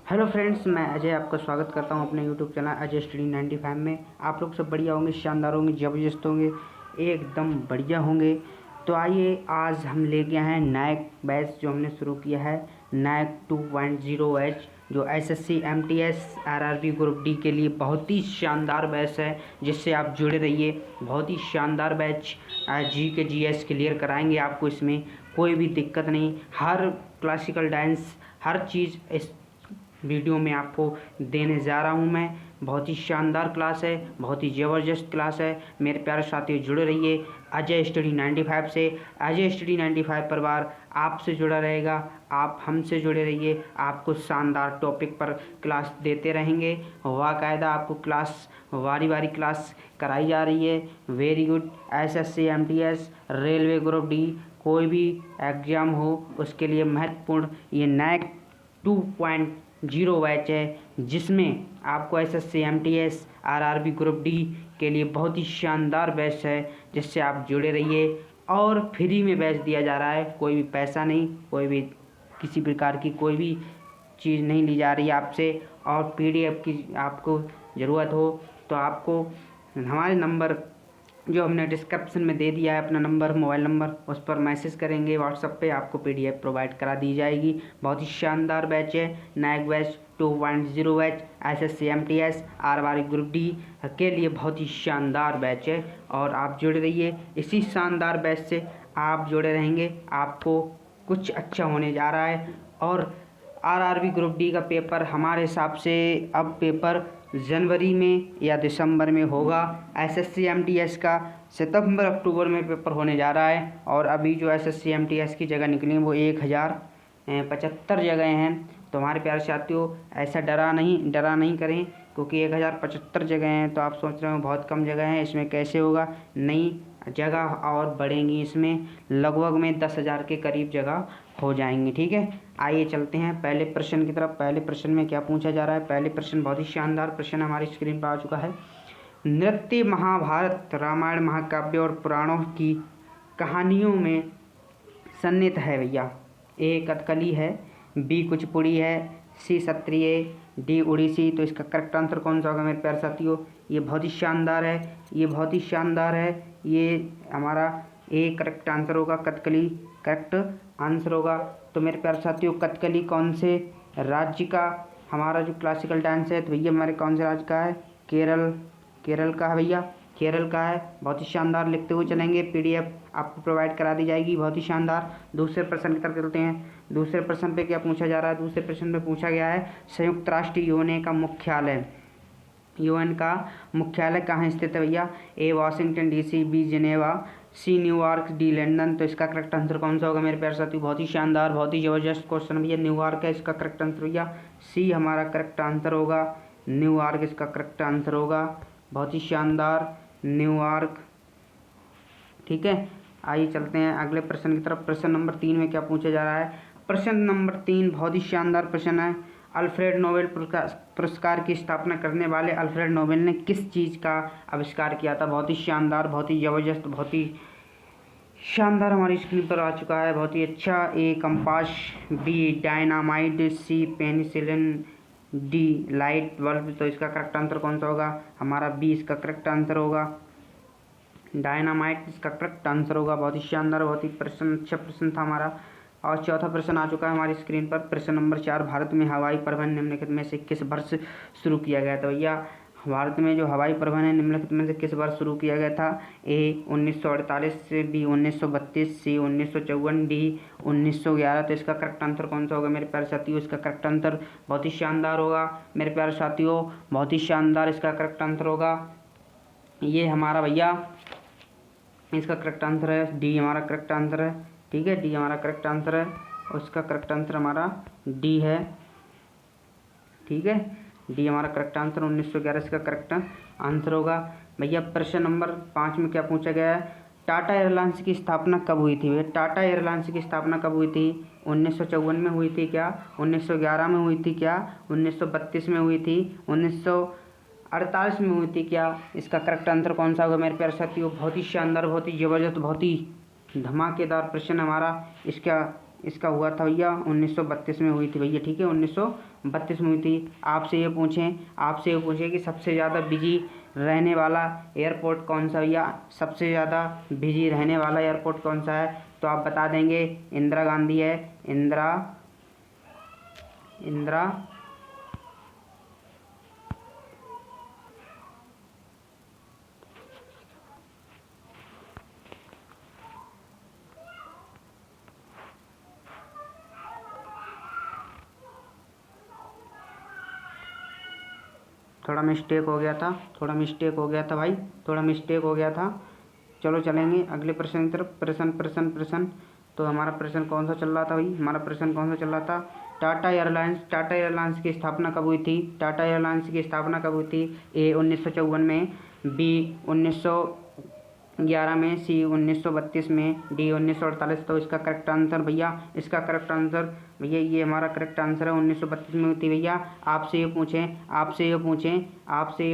Hello friends, मैं अजय आपका स्वागत करता हूं अपने यूट्यूब चैनल अजय स्टडी 95 में। आप लोग सब बढ़िया होंगे, शानदार होंगे, ज़बरदस्त होंगे, एकदम बढ़िया होंगे। तो आइए, आज हम लेके आए हैं नायक बैच जो हमने शुरू किया है, नायक 2.0 एच, जो SSC MTS RRB group D के लिए बहुत ही शानदार बैच है, जिससे आप जुड़े रहिए। बहुत ही शानदार बैच, जी के जीएस क्लियर कराएंगे आपको। इसमें कोई भी दिक्कत नहीं, हर क्लासिकल डांस हर चीज़ इस वीडियो में आपको देने जा रहा हूं मैं। बहुत ही शानदार क्लास है, बहुत ही ज़बरदस्त क्लास है। मेरे प्यारे साथियों, जुड़े रहिए अजय स्टडी 95 से। अजय स्टडी 95 परिवार आपसे जुड़ा रहेगा, आप हमसे जुड़े रहिए। आपको शानदार टॉपिक पर क्लास देते रहेंगे, बाकायदा आपको क्लास वारी वारी क्लास कराई जा रही है। Very good. SSC MTS railway group D कोई भी एग्ज़ाम हो उसके लिए महत्वपूर्ण ये नायक 2.0 बैच है, जिसमें आपको SSC MTS RRB group D के लिए बहुत ही शानदार बैच है, जिससे आप जुड़े रहिए। और फ्री में बैच दिया जा रहा है, कोई भी पैसा नहीं, कोई भी किसी प्रकार की कोई भी चीज़ नहीं ली जा रही है आपसे। और पीडीएफ की आपको ज़रूरत हो तो आपको हमारे नंबर जो हमने डिस्क्रिप्शन में दे दिया है, अपना नंबर, मोबाइल नंबर, उस पर मैसेज करेंगे व्हाट्सएप पे, आपको पीडीएफ प्रोवाइड करा दी जाएगी। बहुत ही शानदार बैच है Nayak batch 2.0 batch SSC MTS RRB group D के लिए बहुत ही शानदार बैच है। और आप जुड़े रहिए, इसी शानदार बैच से आप जुड़े रहेंगे, आपको कुछ अच्छा होने जा रहा है। और आरआरबी ग्रुप डी का पेपर हमारे हिसाब से अब पेपर जनवरी में या दिसंबर में होगा। एसएससी एमटीएस का सितंबर अक्टूबर में पेपर होने जा रहा है। और अभी जो एसएससी एमटीएस की जगह निकली है वो 1075 जगह हैं। तो हमारे प्यारे साथियों, ऐसा डरा नहीं करें, क्योंकि 1075 जगह हैं तो आप सोच रहे हो बहुत कम जगह हैं, इसमें कैसे होगा। नई जगह और बढ़ेंगी, इसमें लगभग में 10,000 के करीब जगह हो जाएंगी। ठीक है, आइए चलते हैं पहले प्रश्न की तरफ। पहले प्रश्न में क्या पूछा जा रहा है? पहले प्रश्न बहुत ही शानदार प्रश्न हमारी स्क्रीन पर आ चुका है। नृत्य महाभारत, रामायण, महाकाव्य और पुराणों की कहानियों में सन्निहित है भैया। ए कथकली है, बी कुचिपुड़ी है, सी क्षत्रिय, डी उड़ीसी। तो इसका करेक्ट आंसर कौन सा होगा मेरे प्यारे साथियों? ये बहुत ही शानदार है, ये बहुत ही शानदार है। ये हमारा ए करेक्ट आंसर होगा, कथकली करेक्ट आंसर होगा। तो मेरे प्यारे साथियों, कथकली कौन से राज्य का हमारा जो क्लासिकल डांस है? तो भैया हमारे कौन से राज्य का है? केरल का है भैया, केरल का है। बहुत ही शानदार, लिखते हुए चलेंगे, पीडीएफ आपको प्रोवाइड करा दी जाएगी। बहुत ही शानदार। दूसरे प्रश्न की तरफ चलते हैं। दूसरे प्रश्न पे क्या पूछा जा रहा है? दूसरे प्रश्न में पूछा गया है संयुक्त राष्ट्र यूएन का मुख्यालय, यूएन का मुख्यालय कहाँ स्थित है भैया? A Washington DC, B Geneva, C new york, D London. तो इसका करेक्ट आंसर कौन सा होगा मेरे प्यारे साथी? बहुत ही शानदार, बहुत ही ज़बरदस्त क्वेश्चन भैया। न्यूयॉर्क है इसका करेक्ट आंसर भैया, सी हमारा करेक्ट आंसर होगा, न्यूयॉर्क इसका करेक्ट आंसर होगा। बहुत ही शानदार, न्यूयॉर्क। ठीक है, आइए चलते हैं अगले प्रश्न की तरफ। प्रश्न नंबर 3 में क्या पूछा जा रहा है? प्रश्न नंबर 3 बहुत ही शानदार प्रश्न है। अल्फ्रेड नोबेल पुरस्कार की स्थापना करने वाले अल्फ्रेड नोबेल ने किस चीज़ का आविष्कार किया था? बहुत ही शानदार, बहुत ही ज़बरदस्त, बहुत ही शानदार हमारी स्क्रीन पर आ चुका है। बहुत ही अच्छा। ए कंपास, बी डायनामाइट, सी पेनिसिलिन, डी लाइट बल्ब। तो इसका करेक्ट आंसर कौन सा होगा? हमारा बी इसका करेक्ट आंसर होगा, डायनामाइट इसका करेक्ट आंसर होगा। बहुत ही शानदार, बहुत ही प्रश्न, अच्छा प्रश्न था हमारा। और चौथा प्रश्न आ चुका है हमारी स्क्रीन पर। प्रश्न नंबर 4, भारत में हवाई परिवहन निम्नलिखित में से किस वर्ष शुरू किया गया था? भैया भारत में जो हवाई परिवहन है निम्नलिखित में से किस वर्ष शुरू किया गया था? ए 1948, बी 1932, सी 1954, डी 1911। तो इसका करेक्ट आंसर कौन सा होगा मेरे प्यारे साथियों? इसका करेक्ट आंसर बहुत ही शानदार होगा मेरे प्यारे साथियों, बहुत ही शानदार इसका करेक्ट आंसर होगा। ये हमारा भैया इसका करेक्ट आंसर है, डी हमारा करेक्ट आंसर है। ठीक है, डी हमारा करेक्ट आंसर है और इसका करेक्ट आंसर हमारा डी है। ठीक है, डी हमारा करेक्ट आंसर 1911 इसका करेक्ट आंसर होगा भैया। प्रश्न नंबर 5 में क्या पूछा गया है? टाटा एयरलाइंस की स्थापना कब हुई थी भैया? टाटा एयरलाइंस की स्थापना कब हुई थी? 1954 में हुई थी क्या? 1911 में हुई थी क्या? 1932 में हुई थी? 1948 में हुई थी क्या? इसका करेक्ट आंसर कौन सा होगा मेरे प्यारे साथियों? बहुत ही शानदार, बहुत ही ज़बरदस्त, बहुत ही धमाकेदार प्रश्न हमारा। इसका इसका हुआ था भैया 1932 में हुई थी भैया, ठीक है, 1932 में हुई थी। आपसे ये पूछें कि सबसे ज़्यादा बिजी रहने वाला एयरपोर्ट कौन सा भैया, सबसे ज़्यादा बिजी रहने वाला एयरपोर्ट कौन सा है, तो आप बता देंगे इंदिरा गांधी है, इंदिरा थोड़ा मिस्टेक हो गया था भाई, थोड़ा मिस्टेक हो गया था। चलो चलेंगे अगले प्रश्न की तरफ। प्रश्न तो हमारा प्रश्न कौन सा चल रहा था भाई, हमारा प्रश्न कौन सा चल रहा था, टाटा एयरलाइंस की स्थापना कब हुई थी, टाटा एयरलाइंस की स्थापना कब हुई थी, ए 1954 में, बी 1911 में, सी 1932 में, डी 1948। तो इसका करेक्ट आंसर भैया, ये हमारा करेक्ट आंसर है, 1932 में हुई थी भैया। आपसे ये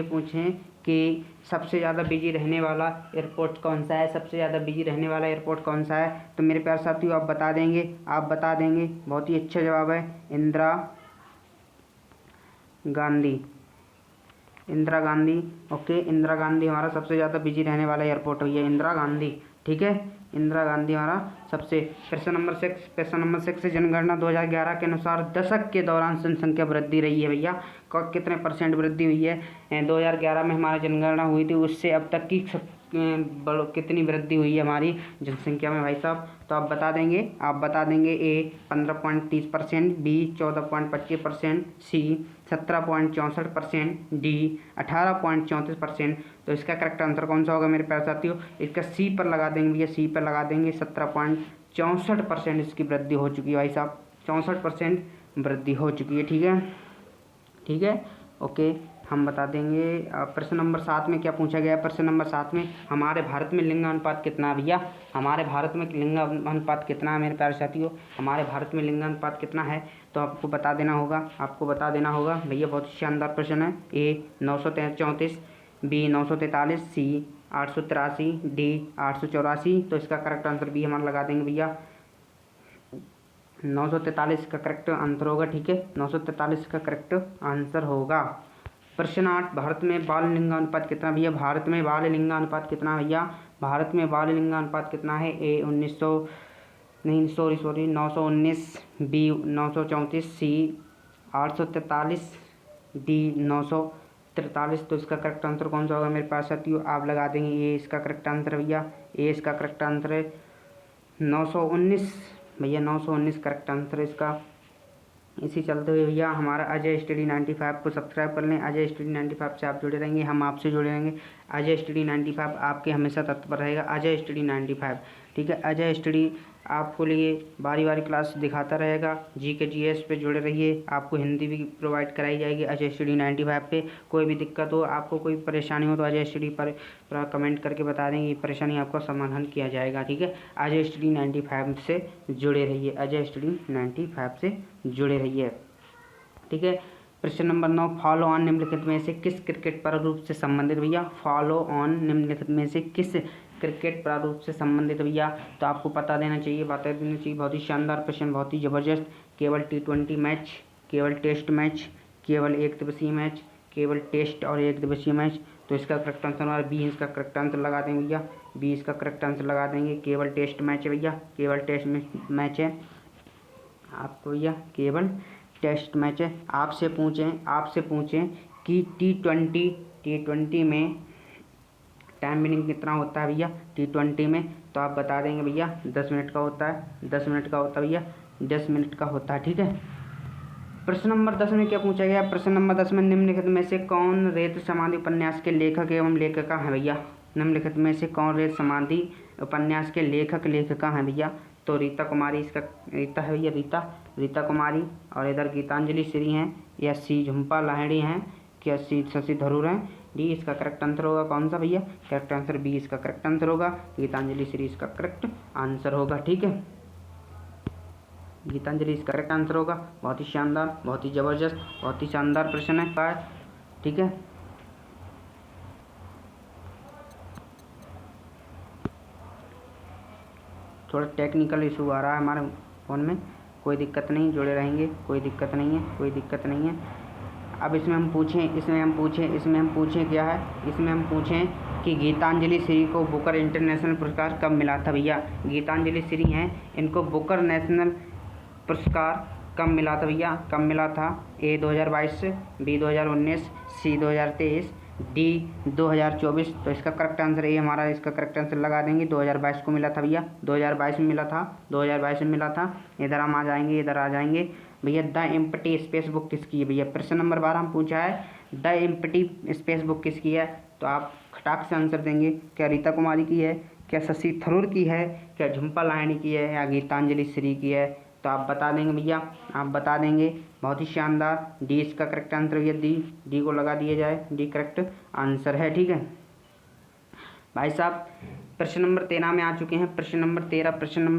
पूछें कि सबसे ज़्यादा बिजी रहने वाला एयरपोर्ट कौन सा है, तो मेरे प्यारे साथियों आप बता देंगे, बहुत ही अच्छा जवाब है, इंदिरा गांधी। ओके, इंदिरा गांधी हमारा सबसे ज़्यादा बिजी रहने वाला एयरपोर्ट है, इंदिरा गांधी, ठीक है, इंदिरा गांधी हमारा सबसे। प्रश्न नंबर 6 जनगणना 2011 के अनुसार दशक के दौरान जनसंख्या वृद्धि रही है भैया, कितने % वृद्धि हुई है, 2011 में हमारी जनगणना हुई थी, उससे अब तक की कितनी वृद्धि हुई है हमारी जनसंख्या में भाई साहब, तो आप बता देंगे ए 15.30%, बी 14.25%, सी 17.64%, डी 18.34%। तो इसका करेक्ट आंसर कौन सा होगा मेरे प्यारे साथियों, इसका सी पर लगा देंगे भैया, 17.64% इसकी वृद्धि हो चुकी है भाई साहब, 64% वृद्धि हो चुकी है, ठीक है, ओके। हम बता देंगे प्रश्न नंबर 7 में क्या पूछा गया है। प्रश्न नंबर 7 में हमारे भारत में लिंगानुपात कितना है भैया, हमारे भारत में लिंगानुपात कितना है मेरे प्यारे साथियों, हमारे भारत में लिंगानुपात कितना है, तो आपको बता देना होगा भैया, बहुत शानदार प्रश्न है। ए 934, बी 943, सी 883, डी 884। तो इसका करेक्ट आंसर बी हमारा लगा देंगे भैया, 943 का करेक्ट आंसर होगा, ठीक है, 943 का करेक्ट आंसर होगा। प्रश्न 8, भारत में बाल लिंगानुपात कितना भैया, भारत में बाल लिंगानुपात कितना है, ए 919, बी 934, सी 843, डी 943। तो इसका करेक्ट आंसर कौन सा होगा मेरे पास साथियों, आप लगा देंगे ये इसका करेक्ट आंसर भैया, ये इसका करेक्ट आंसर है 919 भैया, 919 करेक्ट आंसर है इसका। इसी चलते हुए भैया हमारा अजय स्टडी 95 को सब्सक्राइब कर लें, अजय स्टडी 95 से आप जुड़े रहेंगे, हम आपसे जुड़े रहेंगे। अजय स्टडी 95 आपके हमेशा तत्पर रहेगा, अजय स्टडी 95, ठीक है, अजय स्टडी आपको लिए बारी क्लास दिखाता रहेगा। जी के GS पे जुड़े रहिए, आपको हिंदी भी प्रोवाइड कराई जाएगी अजय स्टडी 95 पे। कोई भी दिक्कत हो, आपको कोई परेशानी हो तो अजय स्टडी पर कमेंट करके बता देंगे, ये परेशानी आपका समाधान किया जाएगा, ठीक है। अजय स्टडी 95 से जुड़े रहिए, अजय स्टडी 95 से जुड़े रहिए, ठीक है। प्रश्न नंबर 9, फॉलो ऑन निम्नलिखित में से किस क्रिकेट प्रारूप से संबंधित भैया, फॉलो ऑन निम्नलिखित में से किस क्रिकेट प्रारूप से संबंधित भैया, तो आपको बता देना चाहिए, बहुत ही शानदार प्रश्न, बहुत ही ज़बरदस्त। केवल T20 मैच, केवल टेस्ट मैच, केवल एक दिवसीय मैच, केवल टेस्ट और एक दिवसीय मैच। तो इसका करेक्ट आंसर हमारा बी, इसका करेक्ट आंसर लगा देंगे भैया, बी इसका करेक्ट आंसर लगा देंगे, केवल टेस्ट मैच है भैया, केवल टेस्ट मैच है आपको भैया, केवल टेस्ट मैच है। आपसे पूछें कि T20 में टाइम विनिंग कितना होता है भैया T20 में, तो आप बता देंगे भैया 10 मिनट का होता है, 10 मिनट का होता है भैया, 10 मिनट का होता है, ठीक है। प्रश्न नंबर 10 में क्या पूछा गया, प्रश्न नंबर 10 में निम्नलिखित में से कौन रेत समाधि उपन्यास के लेखक एवं लेखिका हैं भैया, निम्नलिखित में से कौन रेत समाधि उपन्यास के लेखिका हैं भैया, तो रीता कुमारी, इसका रीता है भैया, रीता कुमारी, और इधर गीतांजलि श्री हैं, या सी झुम्पा लाहिड़ी हैं, क्या सी शशि थरूर हैं, डी इसका करेक्ट आंसर होगा कौन सा भैया, करेक्ट आंसर बी इसका करेक्ट आंसर होगा, गीतांजलि श्री इसका करेक्ट आंसर होगा, ठीक है, गीतांजलि इसका करेक्ट आंसर होगा। बहुत ही शानदार, बहुत ही ज़बरदस्त, बहुत ही शानदार प्रश्न है, ठीक है। थोड़ा टेक्निकल इशू आ रहा है हमारे फ़ोन में, कोई दिक्कत नहीं, जुड़े रहेंगे, कोई दिक्कत नहीं है, कोई दिक्कत नहीं है। अब इसमें हम पूछें क्या है, इसमें हम पूछें कि गीतांजलि श्री को बुकर इंटरनेशनल पुरस्कार कब मिला था भैया। गीतांजलि श्री हैं, इनको बुकर नेशनल पुरस्कार कब मिला था भैया, कब मिला था? ए 2022, बी 2019, सी 2023, डी 2024। तो इसका करेक्ट आंसर ये हमारा, इसका करेक्ट आंसर लगा देंगे। 2022 को मिला था भैया, 2022 में मिला था, 2022 में मिला था। इधर हम आ जाएंगे, इधर आ जाएंगे भैया। द एम्प्टी स्पेस बुक किसकी है भैया? प्रश्न नंबर 12 हम पूछा है द एम्प्टी स्पेस बुक किसकी है, तो आप खटाक से आंसर देंगे। क्या रीता कुमारी की है, क्या शशि थरूर की है, क्या झुम्पा लाहिड़ी की है, या गीतांजलि श्री की है? तो आप बता देंगे भैया, आप बता देंगे। बहुत ही शानदार, डी इसका करेक्ट आंसर भैया, डी को लगा दिया जाए, डी करेक्ट आंसर है। ठीक है भाई साहब, प्रश्न नंबर 13 में आ चुके हैं। प्रश्न नंबर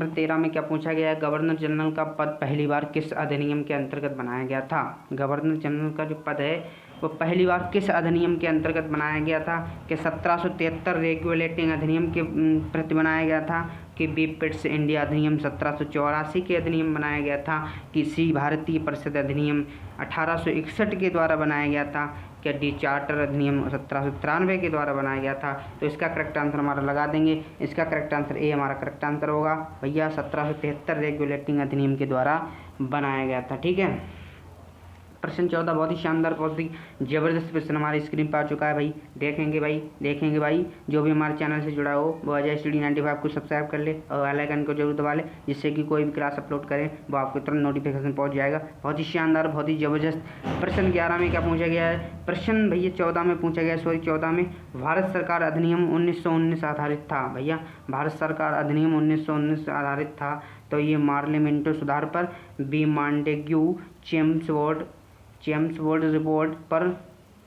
13 में क्या पूछा गया है? गवर्नर जनरल का पद पहली बार किस अधिनियम के अंतर्गत बनाया गया था? गवर्नर जनरल का जो पद है वो पहली बार किस अधिनियम के अंतर्गत बनाया गया था? कि 1773 रेगुलेटिंग अधिनियम के प्रति बनाया गया था, कि बी पिट्स इंडिया अधिनियम 1784 के अधिनियम बनाया गया था, कि सी भारतीय परिषद अधिनियम 1861 के द्वारा बनाया गया था, क्या डी चार्टर अधिनियम 1793 के द्वारा बनाया गया था? तो इसका करेक्ट आंसर हमारा लगा देंगे। इसका करेक्ट आंसर ए हमारा करेक्ट आंसर होगा भैया, 1773 रेगुलेटिंग अधिनियम के द्वारा बनाया गया था। ठीक है, प्रश्न 14 बहुत ही शानदार, बहुत ही ज़बरदस्त प्रश्न हमारी स्क्रीन पर आ चुका है भाई। देखेंगे भाई, जो भी हमारे चैनल से जुड़ा हो वो अजय स्टडी 95 को सब्सक्राइब कर ले और बेल आइकन को जरूर दबा ले, जिससे कि कोई भी क्लास अपलोड करें वो आपको तुरंत नोटिफिकेशन पहुंच जाएगा। बहुत ही शानदार, बहुत ही ज़बरदस्त। प्रश्न 11 में क्या पूछा गया है? प्रश्न भैया 14 में पूछा गया, 14 में भारत सरकार अधिनियम 1919 आधारित था भैया। भारत सरकार अधिनियम 1919 आधारित था, तो ये मार्लिमेंटो सुधार पर, बी मॉन्टेग्यू चेम्सफोर्ड रिपोर्ट पर,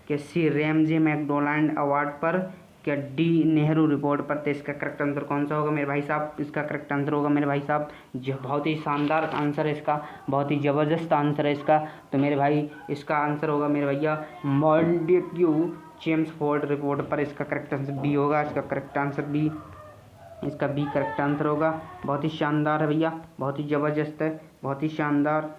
क्या सी रैमजे मैकडोनाल्ड अवार्ड पर, क्या डी नेहरू रिपोर्ट पर? तो इसका करेक्ट आंसर कौन सा होगा मेरे भाई साहब? इसका करेक्ट आंसर होगा मेरे भाई साहब, बहुत ही शानदार आंसर है इसका, बहुत ही ज़बरदस्त आंसर है इसका। तो मेरे भाई इसका आंसर होगा मेरे भैया मॉन्टेग्यू चेम्सफोर्ड रिपोर्ट पर। इसका करेक्ट आंसर बी होगा, इसका करेक्ट आंसर बी, इसका बी करेक्ट आंसर होगा। बहुत ही शानदार है भैया, बहुत ही ज़बरदस्त है, बहुत ही शानदार।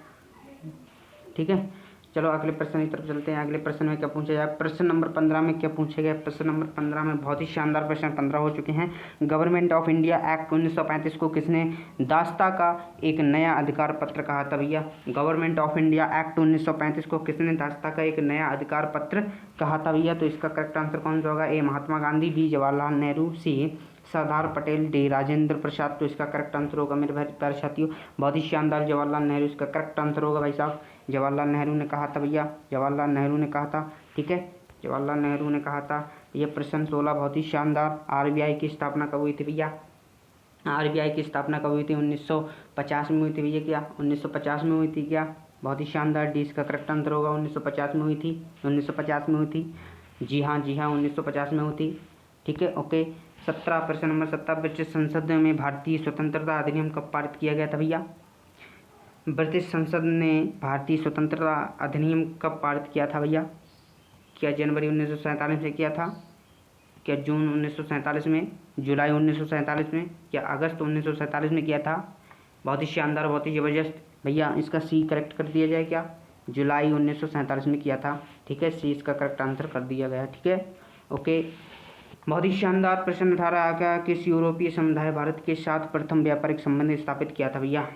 ठीक है, चलो अगले प्रश्न की तरफ चलते हैं। अगले प्रश्न में क्या पूछा जाए? प्रश्न नंबर 15 में क्या पूछा गया? प्रश्न नंबर 15 में बहुत ही शानदार प्रश्न 15 हो चुके हैं। गवर्नमेंट ऑफ इंडिया एक्ट 1935 को किसने दास्ता का एक नया अधिकार पत्र कहा था भैया? गवर्नमेंट ऑफ इंडिया एक्ट 1935 को किसने दास्ता का एक नया अधिकार पत्र कहा था भैया? तो इसका करेक्ट आंसर कौन सा होगा? ए महात्मा गांधी, बी जवाहरलाल नेहरू, सी सरदार पटेल, डी राजेंद्र प्रसाद। तो इसका करेक्ट आंसर होगा मेरे प्यारे साथियों, बहुत ही शानदार, जवाहरलाल नेहरू इसका करेक्ट आंसर होगा भाई साहब। जवाहरलाल नेहरू ने कहा था भैया, जवाहरलाल नेहरू ने कहा था। ठीक है, जवाहरलाल नेहरू ने कहा था। ये प्रश्न 16 बहुत ही शानदार। आरबीआई की स्थापना कब हुई थी भैया? आरबीआई की स्थापना कब हुई थी? 1950 में हुई थी भैया। क्या 1950 में हुई थी क्या? बहुत ही शानदार, डी इसका करेक्ट आंसर होगा, 1950 में हुई थी, 1950 में हुई थी। जी हाँ 1950 में हुई थी। ठीक है, ओके। 17 प्रश्न नंबर 17, ब्रिटिश संसद में भारतीय स्वतंत्रता अधिनियम कब पारित किया गया था भैया? ब्रिटिश संसद ने भारतीय स्वतंत्रता अधिनियम कब पारित किया था भैया? क्या जनवरी 1947 में किया था? क्या जून 1947 में? जुलाई 1947 में? क्या अगस्त 1947 में किया था? बहुत ही शानदार, बहुत ही ज़बरदस्त भैया। इसका सी करेक्ट कर दिया जाए क्या? जुलाई 1947 में किया था। ठीक है, सी इसका करेक्ट आंसर कर दिया गया। ठीक है, ओके। बहुत ही शानदार प्रश्न 18 आ गया, किस यूरोपीय समुदाय भारत के साथ प्रथम व्यापारिक संबंध स्थापित किया था भैया?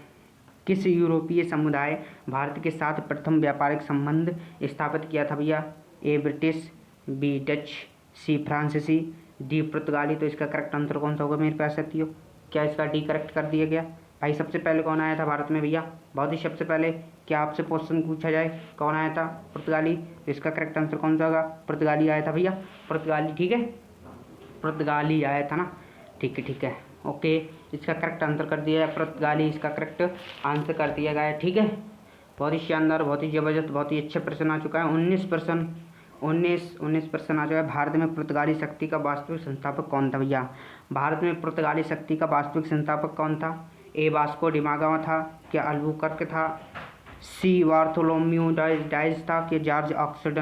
किस यूरोपीय समुदाय भारत के साथ प्रथम व्यापारिक संबंध स्थापित किया था भैया? ए ब्रिटिश, बी डच, सी फ्रांसीसी, डी पुर्तगाली। तो इसका करेक्ट आंसर कौन सा होगा मेरे प्यारे साथियों? क्या इसका डी करेक्ट कर दिया गया? भाई सबसे पहले कौन आया था भारत में भैया? बहुत ही सबसे पहले क्या आपसे क्वेश्चन पूछा जाए कौन आया था? पुर्तगाली। तो इसका करेक्ट आंसर कौन सा होगा? पुर्तगाली आया था भैया, पुर्तगाली। ठीक है, पुर्तगाली आया था ना। ठीक है, ओके। इसका करेक्ट आंसर कर दिया है पुर्तगाली, इसका करेक्ट आंसर कर दिया गया है। ठीक है, बहुत ही शानदार, बहुत ही ज़बरदस्त, बहुत ही अच्छे प्रश्न आ चुका है। 19 प्रश्न आ चुका है। भारत में पुर्तगाली शक्ति का वास्तविक संस्थापक कौन था भैया? भारत में पुर्तगाली शक्ति का वास्तविक संस्थापक कौन था? ए वास्को डिगामा था, क्या अल्बुकर्क था, सी बार्थोलोम्यू डाइज था, क्या जॉर्ज ऑक्सफोर्ड,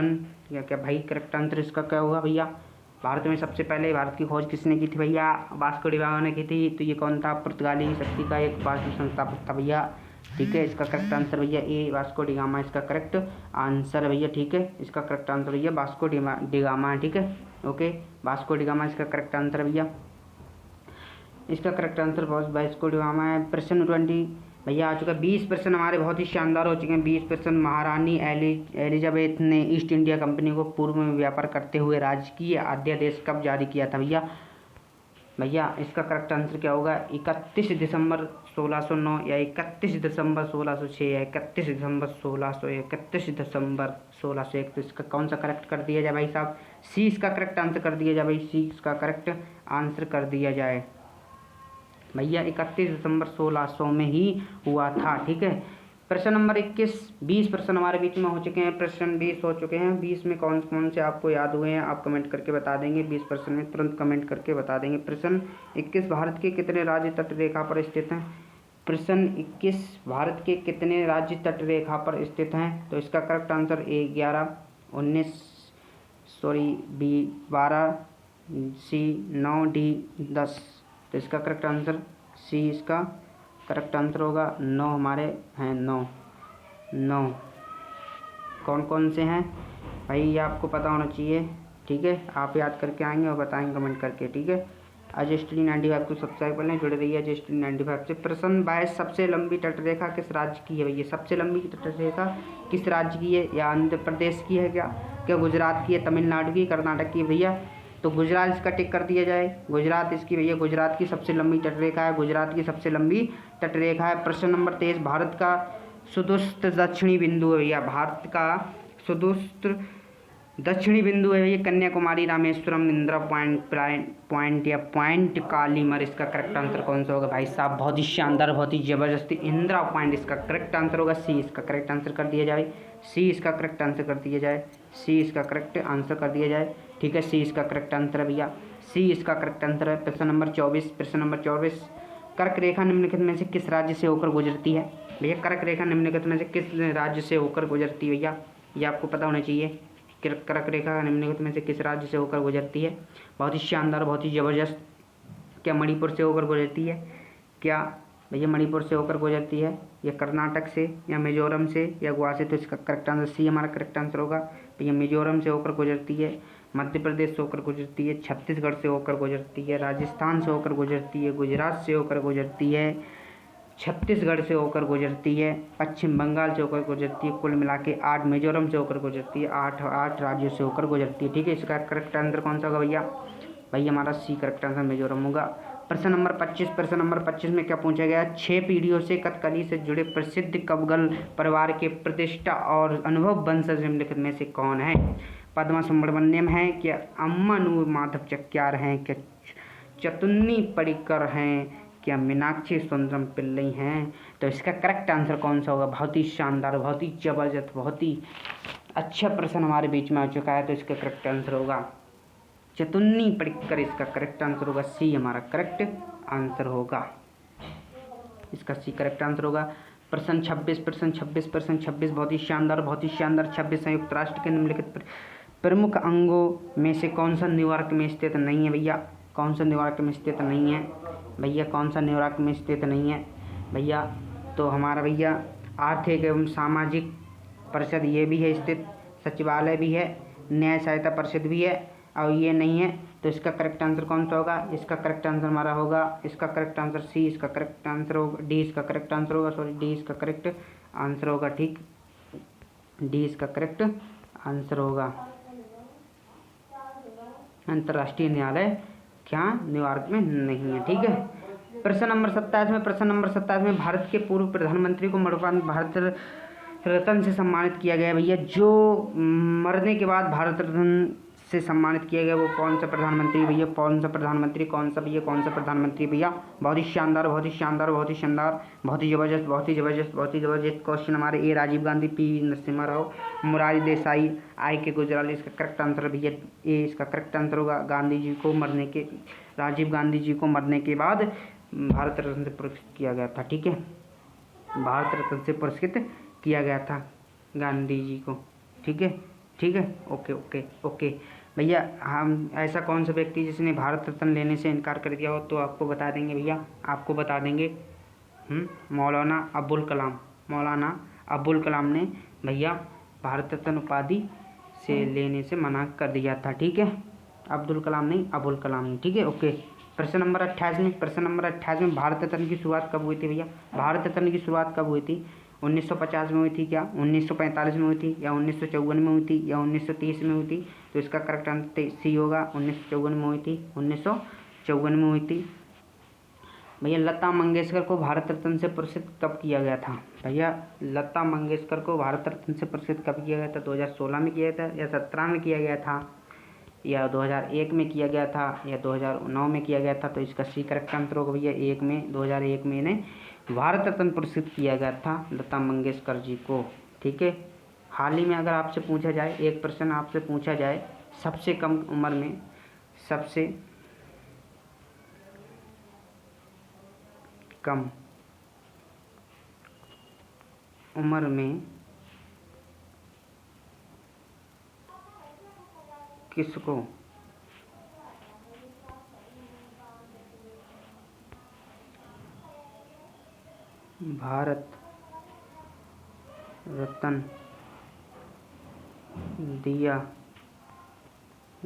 या क्या भाई करेक्ट आंसर इसका क्या होगा भैया? भारत में सबसे पहले भारत की खोज किसने की थी भैया? वास्को डिगामा ने की थी। तो ये कौन था? पुर्तगाली शक्ति का एक वास्तविक संस्थापक था भैया। ठीक है। इसका करेक्ट आंसर भैया ए वास्को डी गामा इसका करेक्ट आंसर है भैया, ठीक है। इसका करेक्ट आंसर भैया वास्को डी गामा है, ठीक है, ओके। वास्को डी गामा इसका करेक्ट आंसर भैया, इसका correct answer Vasco D gamma है। प्रश्न 20 भैया आ चुका है। 20 प्रश्न हमारे बहुत ही शानदार हो चुके हैं। 20 प्रश्न महारानी एलिजाबेथ ने ईस्ट इंडिया कंपनी को पूर्व में व्यापार करते हुए राजकीय अध्यादेश कब जारी किया था भैया? भैया इसका करेक्ट आंसर क्या होगा? 31 दिसंबर 1609 या 31 दिसंबर 1606 या 31 दिसंबर 1600 या 31 दिसंबर 1601। तो इसका कौन सा करेक्ट कर दिया जाए भाई साहब? सी इसका करेक्ट आंसर कर दिया जाए भाई, सी इसका करेक्ट आंसर कर दिया जाए भैया। 31 दिसंबर 1600 में ही हुआ था, ठीक है। प्रश्न नंबर 21। 20 प्रश्न हमारे बीच में हो चुके हैं, प्रश्न 20 हो चुके हैं। 20 में कौन कौन से आपको याद हुए हैं आप कमेंट करके बता देंगे। 20 प्रश्न में तुरंत कमेंट करके बता देंगे। प्रश्न 21 भारत के कितने राज्य तट रेखा पर स्थित हैं? प्रश्न 21 भारत के कितने राज्य तट रेखा पर स्थित हैं? तो इसका correct answer A 11, 19 sorry B 12, C 9, D 10। तो इसका करेक्ट आंसर सी इसका करेक्ट आंसर होगा। 9 हमारे हैं, 9 कौन कौन से हैं भाई ये आपको पता होना चाहिए, ठीक है। आप याद करके आएंगे और बताएंगे कमेंट करके, ठीक है। अजय स्टडी 95 को सब्सक्राइब कर लें, जुड़े रहिए अजय स्टडी 95 से। प्रश्न 22 सबसे लंबी तटरेखा किस राज्य की है भैया? सबसे लंबी तटरेखा किस राज्य की है? या आंध्र प्रदेश की है क्या गुजरात की है, तमिलनाडु की, कर्नाटक की भैया? तो गुजरात इसका टिक कर दिया जाए। गुजरात इसकी भैया, गुजरात की सबसे लंबी तटरेखा है, गुजरात की सबसे लंबी तटरेखा है। प्रश्न नंबर 23 भारत का सुदूरस्थ दक्षिणी बिंदु है भैया, भारत का सुदूरस्थ दक्षिणी बिंदु है भैया कन्याकुमारी, रामेश्वरम, इंदिरा पॉइंट या पॉइंट कालीमर। इसका करेक्ट आंसर कौन सा होगा भाई साहब? बहुत ही शानदार, बहुत ही जबरदस्ती इंदिरा पॉइंट इसका करेक्ट आंसर होगा। सी इसका करेक्ट आंसर कर दिया जाए, सी इसका करेक्ट आंसर कर दिया जाए, सी इसका करेक्ट आंसर कर दिया जाए, ठीक है। सी इसका करेक्ट आंसर है भैया, सी इसका करेक्ट आंसर है। प्रश्न नंबर 24। प्रश्न नंबर 24 कर्क रेखा निम्नलिखित में से किस राज्य से होकर गुजरती है भैया? कर्क रेखा निम्नलिखित में से किस राज्य से होकर गुजरती है भैया? ये आपको पता होना चाहिए। कर्क रेखा निम्नलिखित में से किस राज्य से होकर गुजरती है? बहुत ही शानदार, बहुत ही ज़बरदस्त। क्या मणिपुर से होकर गुजरती है? क्या भैया मणिपुर से होकर गुजरती है, या कर्नाटक से, या मिजोरम से, या गोवा से? तो इसका करेक्ट आंसर सी हमारा करेक्ट आंसर होगा भैया। मिजोरम से होकर गुजरती है, मध्य प्रदेश से होकर गुजरती है, छत्तीसगढ़ से होकर गुजरती है, राजस्थान से होकर गुजरती है, गुजरात से होकर गुजरती है, छत्तीसगढ़ से होकर गुजरती है, पश्चिम बंगाल से होकर गुजरती है। कुल मिला के 8, मिजोरम से होकर गुजरती है, 8 राज्यों से होकर गुजरती है, ठीक है। इसका करेक्ट आंसर कौन सा होगा भैया? भैया हमारा सी करेक्ट आंसर मिजोरम होगा। प्रश्न नंबर 25। प्रश्न नंबर 25 में क्या पूछा गया? 6 पीढ़ियों से कथकली से जुड़े प्रसिद्ध कबगल परिवार के प्रतिष्ठा और अनुभव वंशज निम्नलिखित में से कौन है? पद्मा सुब्रमण्यम है, क्या अम्मानूर माधव चक्यार हैं, क्या चतुन्नी पडिक्कर हैं, क्या मीनाक्षी सुंदरम पिल्लई हैं? तो इसका करेक्ट आंसर कौन सा होगा? बहुत ही शानदार, बहुत ही जबरदस्त, बहुत ही अच्छा प्रश्न हमारे बीच में आ चुका है। तो इसका करेक्ट आंसर होगा चतुन्नी पडिक्कर, इसका करेक्ट आंसर होगा। सी हमारा करेक्ट आंसर होगा, इसका सी करेक्ट आंसर होगा। प्रश्न 26। प्रश्न 26 बहुत ही शानदार, बहुत ही शानदार। 26 संयुक्त राष्ट्र के निम्नलिखित प्रमुख अंगों में से कौन सा न्यूयॉर्क में स्थित नहीं है भैया? कौन सा न्यूयॉर्क में स्थित नहीं है भैया? कौन सा न्यूयॉर्क में स्थित नहीं है भैया? तो हमारा भैया आर्थिक एवं सामाजिक परिषद ये भी है स्थित, सचिवालय भी है, न्याय सहायता परिषद भी है, और ये नहीं है। तो इसका करेक्ट आंसर कौन सा होगा? इसका करेक्ट आंसर हमारा होगा, इसका करेक्ट आंसर सी, इसका करेक्ट आंसर होगा डी, इसका करेक्ट आंसर होगा, सॉरी डी इसका करेक्ट आंसर होगा, ठीक, डी इसका करेक्ट आंसर होगा। अंतर्राष्ट्रीय न्यायालय क्या न्यूयॉर्क में नहीं है, ठीक है। प्रश्न नंबर 27 में भारत के पूर्व प्रधानमंत्री को मरणोपरांत भारत रत्न से सम्मानित किया गया भैया। जो मरने के बाद भारत रत्न से सम्मानित किया गया वो कौन सा प्रधानमंत्री भैया? कौन सा प्रधानमंत्री, कौन सा भैया, कौन सा प्रधानमंत्री भैया? बहुत ही शानदार, बहुत ही शानदार, बहुत ही शानदार, बहुत ही जबरदस्त, बहुत ही जबरदस्त, बहुत ही जबरदस्त क्वेश्चन हमारे। ए राजीव गांधी, पी नरसिम्हा राव, मुरारी देसाई, आई के गुजराल। इसका करेक्ट आंसर भैया ए, इसका करेक्ट आंसर होगा। गांधी जी को मरने के, राजीव गांधी जी को मरने के बाद भारत रत्न से पुरस्कृत किया गया था, ठीक है। भारत रत्न से पुरस्कृत किया गया था गांधी जी को, ठीक है, ठीक है, ओके ओके ओके भैया। हम ऐसा कौन सा व्यक्ति जिसने भारत रत्न लेने से इनकार कर दिया हो तो आपको बता देंगे भैया, आपको बता देंगे, मौलाना अबुल कलाम ने भैया भारत रत्न उपाधि से लेने से मना कर दिया था। ठीक है, अब्दुल कलाम नहीं, अबुल कलाम नहीं। ठीक है, ओके। प्रश्न नंबर 28 में भारत रत्न की शुरुआत कब हुई थी भैया? भारत रत्न की शुरुआत कब हुई थी? 1950 में हुई थी क्या, 1945 में हुई थी, या 1954 में हुई थी, या 1930 में हुई थी? तो इसका करेक्ट आंसर सी होगा, 1954 में हुई थी। 1954 में हुई थी। भैया लता मंगेशकर को भारत रत्न से पुरस्कृत कब किया गया था? भैया लता मंगेशकर को भारत रत्न से पुरस्कृत कब किया गया था? 2016 में किया था, या 17 में किया गया था, या 2001 में किया गया था, या 2009 में किया गया था? तो इसका सी करेक्ट आंसर होगा भैया 2001 में इन्हें भारत रत्न पुरस्कृत किया गया था लता मंगेशकर जी को। ठीक है, हाल ही में अगर आपसे पूछा जाए, एक प्रश्न आपसे पूछा जाए, सबसे कम उम्र में किसको भारत रत्न दिया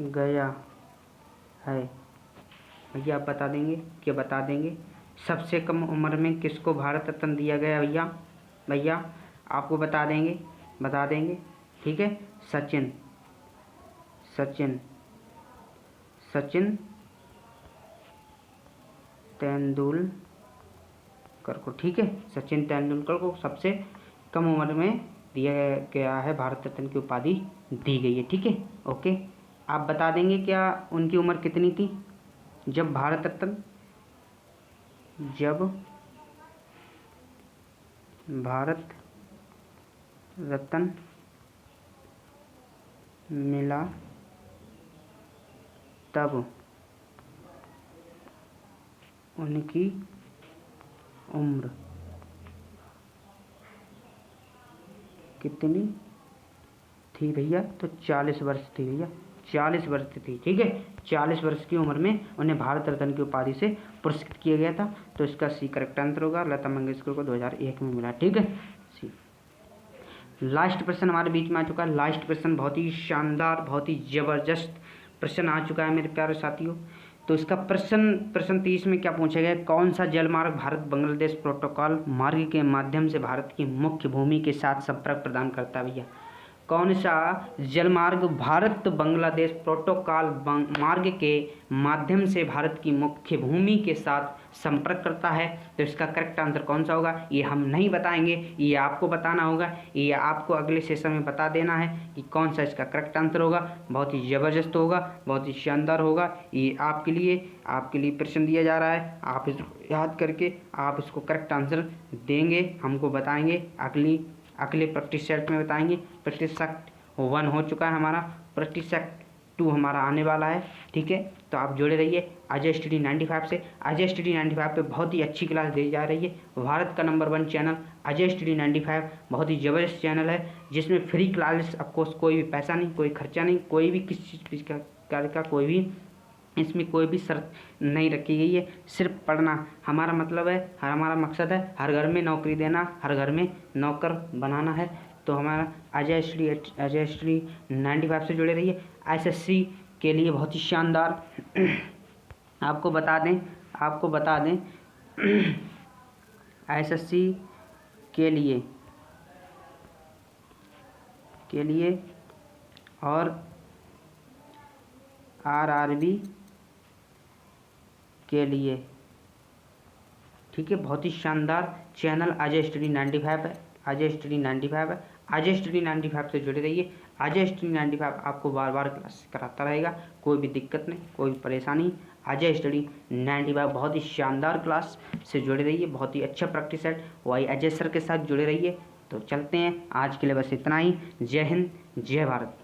गया है? भैया आप बता देंगे क्या? बता देंगे सबसे कम उम्र में किसको भारत रत्न दिया गया? भैया आपको बता देंगे। ठीक है, सचिन तेंदुलकर को। ठीक है, सचिन तेंदुलकर को सबसे कम उम्र में दिया गया है, भारत रत्न की उपाधि दी गई है। ठीक है, ओके। आप बता देंगे क्या उनकी उम्र कितनी थी जब भारत रत्न मिला तब उनकी उम्र कितनी थी भैया? तो 40 वर्ष थी भैया, 40 वर्ष थी। ठीक है, 40 वर्ष की उम्र में उन्हें भारत रत्न की उपाधि से पुरस्कृत किया गया था। तो इसका सी करेक्ट आंसर होगा, लता मंगेशकर को 2001 में मिला। ठीक है, सी। लास्ट प्रश्न हमारे बीच में आ चुका है। लास्ट प्रश्न बहुत ही शानदार, बहुत ही जबरदस्त प्रश्न आ चुका है मेरे प्यारे साथियों। तो इसका प्रश्न 30 में क्या पूछा गया? कौन सा जलमार्ग भारत बांग्लादेश प्रोटोकॉल मार्ग के माध्यम से भारत की मुख्य भूमि के साथ संपर्क प्रदान करता है भैया? कौन सा जलमार्ग भारत बांग्लादेश प्रोटोकॉल मार्ग के माध्यम से भारत की मुख्य भूमि के साथ संपर्क करता है? तो इसका करेक्ट आंसर कौन सा होगा? ये हम नहीं बताएंगे, ये आपको बताना होगा। ये आपको अगले सेशन में बता देना है कि कौन सा इसका करेक्ट आंसर होगा। बहुत ही ज़बरदस्त होगा, बहुत ही शानदार होगा। ये आपके लिए प्रश्न दिया जा रहा है। आप इसको याद करके आप इसको करेक्ट आंसर देंगे, हमको बताएंगे। अगले प्रैक्टिस सेट में बताएंगे। प्रैक्टिस सेट 1 हो चुका है हमारा, प्रैक्टिस सेट 2 हमारा आने वाला है। ठीक है, तो आप जुड़े रहिए अजय स्टडी 95 से। अजय स्टडी 95 पे बहुत ही अच्छी क्लास दी जा रही है। भारत का नंबर 1 चैनल अजय स्टडी 95 बहुत ही ज़बरदस्त चैनल है, जिसमें फ्री क्लास, ऑफकोर्स कोई भी पैसा नहीं, कोई खर्चा नहीं, कोई भी किसी चीज़ का कोई भी इसमें कोई भी शर्त नहीं रखी गई है। सिर्फ पढ़ना हमारा मतलब है, हमारा मकसद है हर घर में नौकरी देना, हर घर में नौकर बनाना है। तो हमारा अजय स्टडी 95 से जुड़े रहिए। एसएससी के लिए बहुत ही शानदार आपको बता दें एसएससी के लिए और आरआरबी के लिए, ठीक है, बहुत ही शानदार चैनल अजय स्टडी 95 है। अजय स्टडी 95 से जुड़े रहिए। अजय स्टडी 95 आपको बार बार क्लास कराता रहेगा, कोई भी दिक्कत नहीं, कोई परेशानी। अजय स्टडी 95 बहुत ही शानदार क्लास से जुड़े रहिए, बहुत ही अच्छा प्रैक्टिस सेट वही अजय सर के साथ जुड़े रहिए। तो चलते हैं, आज के लिए बस इतना ही। जय हिंद, जय भारत।